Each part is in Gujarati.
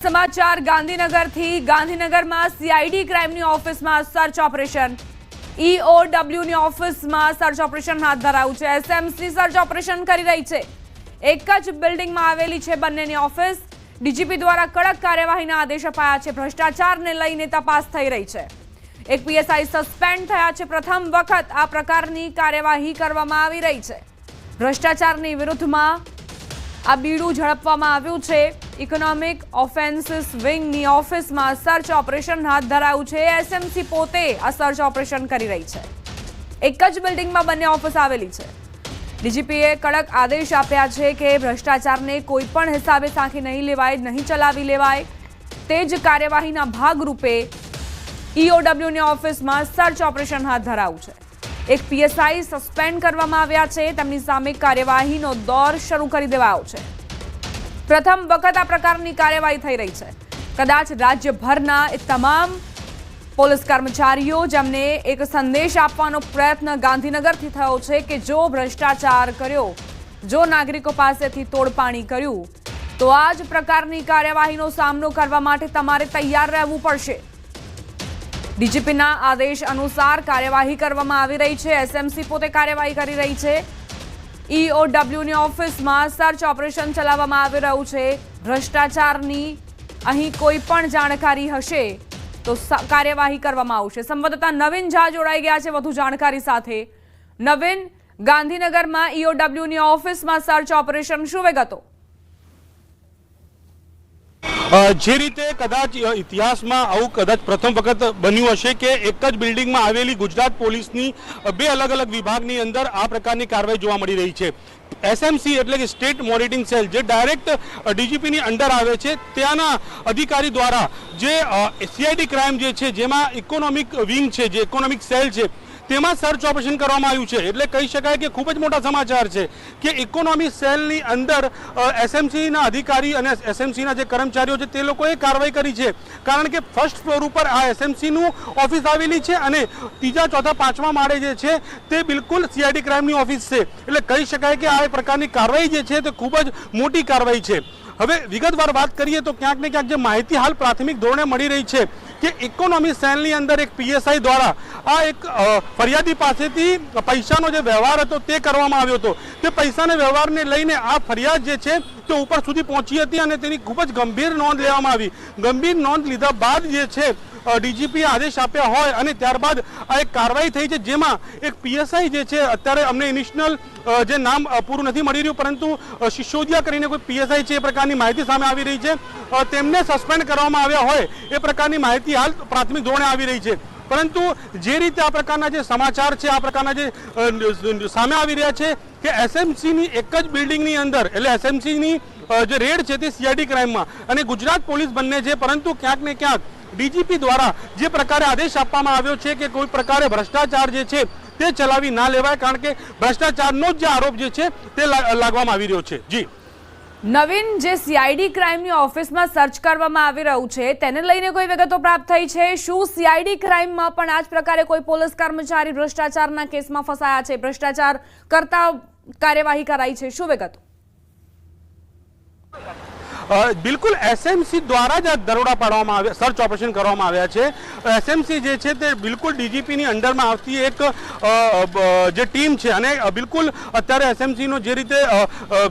समाचार गांधीनगरથી ગાંધીનગરમાં સીઆઈડી ક્રાઇમની ઓફિસમાં સર્ચ ઓપરેશન ઈઓડબ્લ્યુની ઓફિસમાં સર્ચ ઓપરેશન હાથ ધરાયું છે। એસએમસી સર્ચ ઓપરેશન કરી રહી છે। એક જ બિલ્ડિંગમાં આવેલી છે બંનેની ઓફિસ। ડીજીપી દ્વારા કડક કાર્યવાહીના આદેશ અપાયા છે। ભ્રષ્ટાચારને લઈને તપાસ થઈ રહી છે। એક પીએસઆઈ સસ્પેન્ડ થયા છે। પ્રથમ વખત આ પ્રકારની કાર્યવાહી કરવામાં આવી રહી છે। ભ્રષ્ટાચારની વિરુદ્ધમાં આ બીડું ઝડપવામાં આવ્યું છે। ઇકોનોમિક ઓફેન્સીસ વિંગની ઓફિસમાં સર્ચ ઓપરેશન હાથ ધરાયું છે। એસએમસી પોતે આ સર્ચ ઓપરેશન કરી રહી છે। એક જ બિલ્ડિંગમાં બંને ઓફિસ આવેલી છે। ડીજીપીએ કડક આદેશ આપ્યા છે કે ભ્રષ્ટાચારને કોઈ પણ હિસાબે સાંખી નહીં લેવાય, નહીં ચલાવી લેવાય। તે જ કાર્યવાહીના ભાગરૂપે ઈઓડબ્લ્યુની ઓફિસમાં સર્ચ ઓપરેશન હાથ ધરાયું છે। એક પીએસઆઈ સસ્પેન્ડ કરવામાં આવ્યા છે। તેમની સામે કાર્યવાહીનો દોર શરૂ કરી દેવાયો છે। પ્રથમ વખત આ પ્રકારની કાર્યવાહી થઈ રહી છે। કદાચ રાજ્યભરના એ તમામ પોલીસ કર્મચારીઓ જેમને એક સંદેશ આપવાનો પ્રયત્ન ગાંધીનગરથી થયો છે કે જો ભ્રષ્ટાચાર કર્યો, જો નાગરિકો પાસેથી તોડપાણી કર્યું તો આ જ પ્રકારની કાર્યવાહીનો સામનો કરવા માટે તમારે તૈયાર રહેવું પડશે। ડીજીપીના આદેશ અનુસાર કાર્યવાહી કરવામાં આવી રહી છે। એસએમસી પોતે કાર્યવાહી કરી રહી છે। ઈઓડબ્લ્યુની ઓફિસમાં સર્ચ ઓપરેશન ચલાવવામાં આવી રહ્યું છે। ભ્રષ્ટાચારની અહીં કોઈ પણ જાણકારી હશે તો કાર્યવાહી કરવામાં આવશે। સંવાદદાતા નવીન ઝા જોડાઈ ગયા છે વધુ જાણકારી સાથે। નવીન, ગાંધીનગરમાં ઈઓડબ્લ્યુની ઓફિસમાં સર્ચ ઓપરેશન, શું વિગતો? જે રીતે કદાચ ઇતિહાસમાં આવું કદાચ પ્રથમ વખત બન્યું હશે કે એક જ બિલ્ડિંગમાં આવેલી ગુજરાત પોલીસની બે અલગ અલગ વિભાગની અંદર આ પ્રકારની કાર્યવાહી જોવા મળી રહી છે। એસએમસી એટલે કે સ્ટેટ મોનિટરિંગ સેલ જે ડાયરેક્ટ ડીજીપીની અંડર આવે છે, ત્યાંના અધિકારી દ્વારા જે સીઆઈડી ક્રાઇમ જે છે જેમાં ઇકોનોમિક વિંગ છે, જે ઇકોનોમિક સેલ છે, તેમાં સર્ચ ઓપરેશન કરવામાં આવ્યું છે। એટલે કહી શકાય કે ખૂબ જ મોટા સમાચાર છે કે ઇકોનોમિક સેલની અંદર એસએમસીના અધિકારી અને એસએમસીના જે કર્મચારીઓ છે તે લોકોએ કાર્યવાહી કરી છે। કારણ કે ફર્સ્ટ ફ્લોર ઉપર આ એસએમસીનું ઓફિસ આવેલી છે અને ત્રીજા, ચોથા, પાંચમા માળે જે છે તે બિલકુલ સીઆઈડી ક્રાઇમની ઓફિસ છે। એટલે કહી શકાય કે આ પ્રકારની કાર્યવાહી જે છે તે ખૂબ જ મોટી કાર્યવાહી છે। હવે વિગતવાર વાત કરીએ તો ક્યાંક ને ક્યાંક જે માહિતી હાલ પ્રાથમિક ધોરણે મળી રહી છે કે ઇકોનોમિક સેલની અંદર એક પીએસઆઈ દ્વારા આ એક ફરિયાદી પાસેથી પૈસાનો જે વ્યવહાર હતો તે કરવામાં આવ્યો હતો। તે પૈસાના વ્યવહારને લઈને આ ફરિયાદ જે છે તે ઉપર સુધી પહોંચી હતી અને તેની ખૂબ જ ગંભીર નોંધ લેવામાં આવી। ગંભીર નોંધ લીધા બાદ જે છે ડીજીપીએ આદેશ આપ્યા હોય અને ત્યારબાદ આ એક કાર્યવાહી થઈ છે જેમાં એક પીએસઆઈ જે છે, અત્યારે અમને ઇનિશિયલ જે નામ પૂરું નથી મળી રહ્યું પરંતુ સિસોદિયા કરીને કોઈ પીએસઆઈ છે એ પ્રકારની માહિતી સામે આવી રહી છે। તેમને સસ્પેન્ડ કરવામાં આવ્યા હોય એ પ્રકારની માહિતી હાલ પ્રાથમિક ધોરણે આવી રહી છે। પરંતુ જે રીતે આ પ્રકારના જે સમાચાર છે, આ પ્રકારના જે સામે આવી રહ્યા છે કે એસએમસીની એક જ બિલ્ડિંગની અંદર એટલે એસએમસીની જે રેડ છે તે સીઆઈડી ક્રાઇમમાં અને ગુજરાત પોલીસ બંને છે, પરંતુ ક્યાંક ને ક્યાંક ડીજીપી દ્વારા જે પ્રકારે આદેશ આપવામાં આવ્યો છે કે કોઈ પ્રકારે ભ્રષ્ટાચાર જે છે તે ચલાવી ના લેવાય, કારણ કે ભ્રષ્ટાચારનો જ જે આરોપ જે છે તે લાગવામાં આવી રહ્યો છે। જી નવીન, જે સીઆઈડી ક્રાઇમની ઓફિસમાં સર્ચ કરવામાં આવી રહ્યું છે તેને લઈને કોઈ વિગતો પ્રાપ્ત થઈ છે? શું સીઆઈડી ક્રાઇમમાં પણ આ જ પ્રકારે કોઈ પોલીસ કર્મચારી ભ્રષ્ટાચારના કેસમાં ફસાયા છે, ભ્રષ્ટાચાર કરતા કાર્યવાહી કરાઈ છે, શું વિગતો? બિલકુલ એસએમસી દ્વારા જ દરોડા પાડવામાં આવ્યા, સર્ચ ઓપરેશન કરવામાં આવ્યા છે। એસએમસી જે છે તે બિલકુલ ડીજીપીની અંડરમાં આવતી એક જે ટીમ છે અને બિલકુલ અત્યારે એસએમસીનો જે રીતે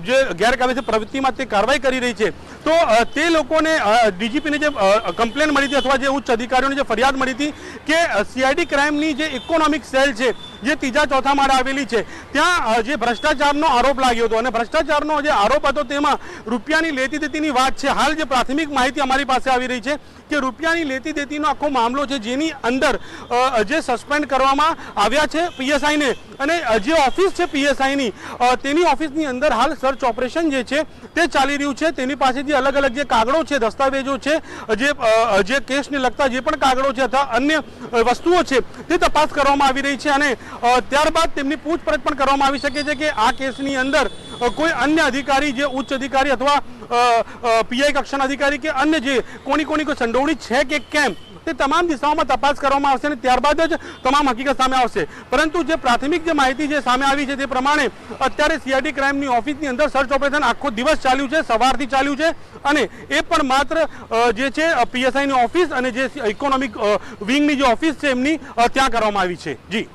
જે ગેરકાયદેસર પ્રવૃત્તિમાં તે કાર્યવાહી કરી રહી છે તો તે લોકોને ડીજીપીને જે કમ્પ્લેન મળી હતી અથવા જે ઉચ્ચ અધિકારીઓને જે ફરિયાદ મળી હતી કે સીઆઈડી ક્રાઇમની જે ઇકોનોમિક સેલ છે જે ત્રીજા, ચોથા માળે આવેલી છે ત્યાં જે ભ્રષ્ટાચારનો આરોપ લાગ્યો હતો અને ભ્રષ્ટાચારનો જે આરોપ હતો તેમાં રૂપિયાની લેતી દેતીની વાત છે। હાલ જે પ્રાથમિક માહિતી અમારી પાસે આવી રહી છે કે રૂપિયાની લેતી દેતીનો આખો મામલો છે જેની અંદર જે સસ્પેન્ડ કરવામાં આવ્યા છે પીએસઆઈને અને જે ઓફિસ છે પીએસઆઈની તેની ઓફિસની અંદર હાલ સર્ચ ઓપરેશન જે છે તે ચાલી રહ્યું છે। તેની પાસેથી અલગ અલગ જે કાગળો છે, દસ્તાવેજો છે, જે કેસને લગતા જે પણ કાગળો છે અથવા અન્ય વસ્તુઓ છે તે તપાસ કરવામાં આવી રહી છે અને ત્યારબાદ તેમની પૂછપરછ પણ કરવામાં આવી શકે છે કે આ કેસની અંદર કોઈ અન્ય અધિકારી, જે ઉચ્ચ અધિકારી અથવા પીઆઈ કક્ષાના અધિકારી કે અન્ય જે કોની કોઈ સંડોવણી છે કે કેમ તે તમામ દિશાઓમાં તપાસ કરવામાં આવશે અને ત્યારબાદ જ તમામ હકીકત સામે આવશે. પરંતુ જે પ્રાથમિક જે માહિતી જે સામે આવી છે તે પ્રમાણે અત્યારે સીઆઈડી ક્રાઇમની ઓફિસની અંદર સર્ચ ઓપરેશન આખો દિવસ ચાલ્યું છે, સવારથી ચાલ્યું છે અને એ પણ માત્ર જે છે પીએસઆઈની ઓફિસ અને જે ઇકોનોમિક વિંગની જે ઓફિસ છે એમની ત્યાં કરવામાં આવી છે. જી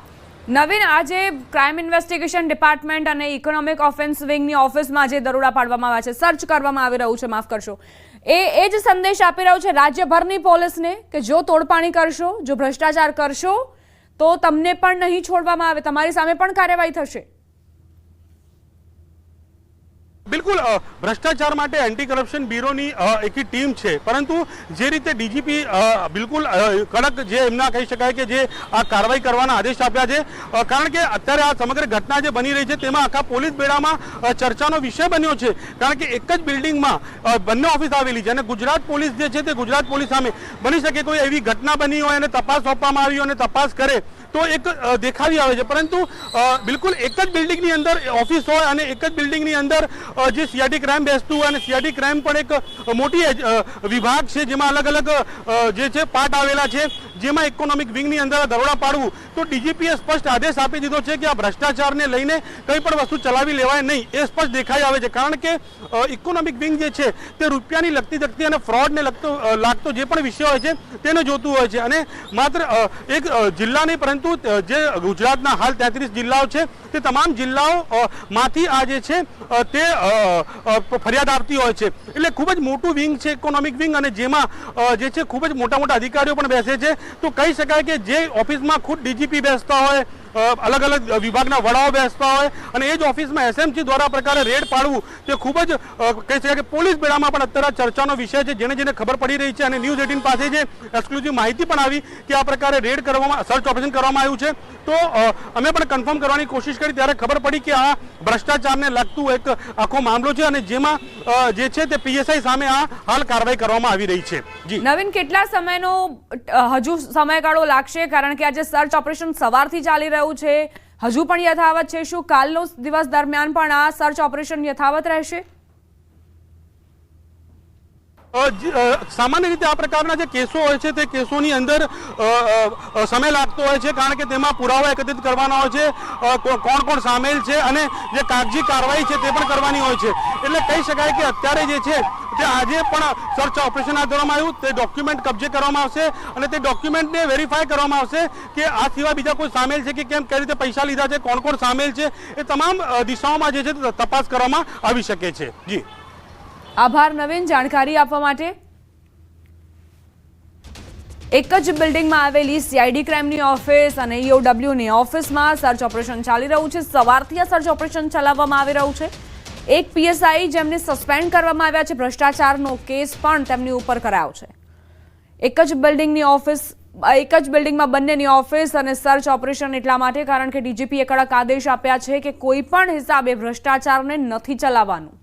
નવીન, આજે ક્રાઇમ ઇન્વેસ્ટિગેશન ડિપાર્ટમેન્ટ અને ઇકોનોમિક ઓફેન્સ વિંગની ઓફિસમાં જે દરોડા પાડવામાં આવ્યા છે, સર્ચ કરવામાં આવી રહ્યું છે, માફ કરશો, એ જ સંદેશ આપી રહ્યું છે રાજ્યભરની પોલીસને કે જો તોડપાણી કરશો, જો ભ્રષ્ટાચાર કરશો તો તમને પણ નહીં છોડવામાં આવે, તમારી સામે પણ કાર્યવાહી થશે. બિલકુલ, ભ્રષ્ટાચાર માટે એન્ટી કરપ્શન બ્યુરોની એક ટીમ છે, પરંતુ જે રીતે ડીજીપી બિલકુલ કડક જે એમના કહી શકાય કે જે આ કાર્યવાહી કરવાના આદેશ આપ્યા છે, કારણ કે અત્યારે આ સમગ્ર ઘટના જે બની રહી છે તેમાં આખા પોલીસ બેડામાં ચર્ચાનો વિષય બન્યો છે, કારણ કે એક જ બિલ્ડિંગમાં બંને ઓફિસ આવેલી છે અને ગુજરાત પોલીસ જે છે તે ગુજરાત પોલીસ સામે બની શકે કોઈ એવી ઘટના બની હોય અને તપાસ સોંપવામાં આવી હોય અને તપાસ કરે તો એક દેખાવી આવે છે, પરંતુ બિલકુલ એક જ બિલ્ડિંગની અંદર ઓફિસ હોય અને એક જ બિલ્ડિંગની અંદર જે સીઆઈડી ક્રાઇમ બેસતું હોય અને સીઆઈડી ક્રાઇમ પણ એક મોટી વિભાગ છે જેમાં અલગ અલગ જે છે પાર્ટ આવેલા છે, જેમાં ઇકોનોમિક વિંગની અંદર દરોડા પાડવું, તો ડીજીપીએ સ્પષ્ટ આદેશ આપી દીધો છે કે આ ભ્રષ્ટાચારને લઈને કંઈ પણ વસ્તુ ચલાવી લેવાય નહીં, એ સ્પષ્ટ દેખાઈ આવે છે, કારણ કે ઇકોનોમિક વિંગ જે છે તે રૂપિયાની લગતી અને ફ્રોડને લાગતો જે પણ વિષય હોય છે તેને જોતું હોય છે અને માત્ર એક જિલ્લા નહીં પરંતુ જે ગુજરાતના હાલ 33 જિલ્લાઓ છે તે તમામ જિલ્લાઓ માંથી આ જે છે તે ફરિયાદ આવતી હોય છે. એટલે ખૂબ જ મોટું વિંગ છે ઇકોનોમિક વિંગ અને જેમાં જે છે ખૂબ જ મોટા અધિકારીઓ પણ બેસે છે. તો કહી શકાય કે જે ઓફિસમાં ખુદ ડીજીપી બેસતા હોય, અલગ અલગ વિભાગના વડાઓ બેસતા હોય અને એ જ ઓફિસમાં એસએમસી દ્વારા પ્રકારે રેડ પાડવું તે ખૂબ જ કહી શકાય કે પોલીસ બેડામાં પણ અત્યારે ચર્ચાનો વિષય છે, જેને ખબર પડી રહી છે અને ન્યૂઝ 18 પાસે જે એક્સક્લુઝિવ માહિતી પણ આવી કે આ પ્રકારે રેડ કરવામાં, સર્ચ ઓપરેશન કરવામાં આવ્યું છે. તો અમે પણ કન્ફર્મ કરવાની કોશિશ કરી ત્યારે ખબર પડી કે આ ભ્રષ્ટાચારને લગતું એક આખો મામલો છે અને જેમાં જે છે તે પીએસઆઈ સામે આ હાલ કાર્યવાહી કરવામાં આવી રહી છે. જી નવીન, કેટલા સમયનો હજુ સમયગાળો લાગશે, કારણ કે આજે સર્ચ ઓપરેશન સવારથી ચાલી રહ્યું છે, હજુ પણ યથાવત છે, શું કાલનો દિવસ દરમિયાન પણ આ સર્ચ ઓપરેશન યથાવત રહેશે? સામાન્ય રીતે આ પ્રકારના જે કેસો હોય છે તે કેસોની અંદર સમય લાગતો હોય છે, કારણ કે તેમાં પુરાવા એકત્રિત કરવાના હોય છે, કોણ સામેલ છે અને જે કાગજી કાર્યવાહી છે તે પણ કરવાની હોય છે. એટલે કહી શકાય કે અત્યારે જે છે તે આજે પણ સર્ચ ઓપરેશન હાથ ધરવામાં આવ્યું, તે ડોક્યુમેન્ટ કબજે કરવામાં આવશે અને તે ડોક્યુમેન્ટને વેરીફાઈ કરવામાં આવશે કે આ સિવાય બીજા કોઈ સામેલ છે કે કેમ, કઈ રીતે પૈસા લીધા છે, કોણ સામેલ છે, એ તમામ દિશાઓમાં જે છે તપાસ કરવામાં આવી શકે છે. જી આભાર નવીન, જાણકારી આપવા માટે. એક જ બિલ્ડિંગમાં આવેલી સીઆઈડી ક્રાઇમની ઓફિસ અને ઈઓડબ્લ્યુની ઓફિસમાં સર્ચ ઓપરેશન ચાલી રહ્યું છે. સવારથી આ સર્ચ ઓપરેશન ચલાવવામાં આવી રહ્યું છે. એક પીએસઆઈ જેમને સસ્પેન્ડ કરવામાં આવ્યા છે, ભ્રષ્ટાચારનો કેસ પણ તેમની ઉપર કરાયો છે. એક જ બિલ્ડિંગમાં બંનેની ઓફિસ અને સર્ચ ઓપરેશન એટલા માટે કારણ કે ડીજીપીએ કડક આદેશ આપ્યા છે કે કોઈ પણ હિસાબે ભ્રષ્ટાચારને નથી ચલાવવાનું.